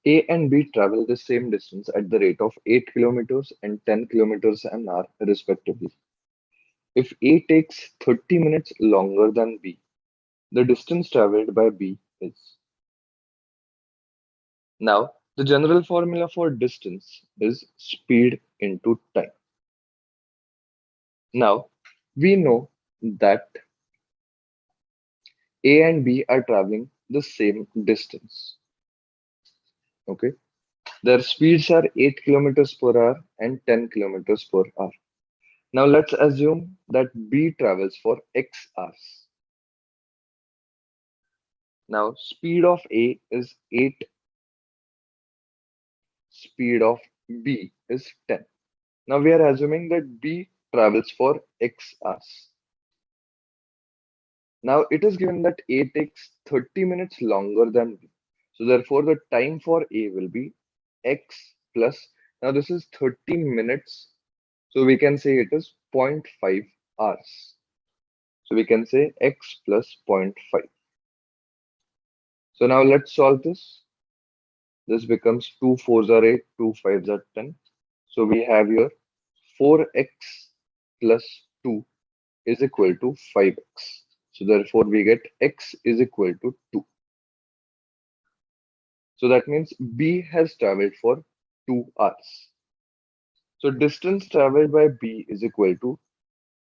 A and B travel the same distance at the rate of 8 kilometers and 10 kilometers an hour, respectively. If A takes 30 minutes longer than B, the distance traveled by B is. Now, the general formula for distance is speed into time. Now, we know that A and B are traveling the same distance. Okay. Their speeds are 8 kilometers per hour and 10 kilometers per hour. Now let's assume that B travels for X hours. Now speed of A is 8, speed of B is 10. Now we are assuming that B travels for X hours. Now it is given that A takes 30 minutes longer than B. So therefore the time for A will be X plus, now this is 30 minutes. So we can say it is zero point 0.5 hours. So we can say X plus zero point 0.5. So now let's solve this. This becomes 2 4s are 8, 2 5s are 10. So we have here 4x plus 2 is equal to 5x. So therefore we get x is equal to 2. So that means B has traveled for 2 hours. So distance traveled by B is equal to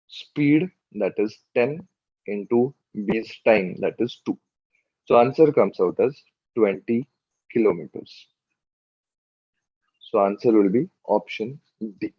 speed, that is 10, into B's time, that is 2. So answer comes out as 20 kilometers. So answer will be option D.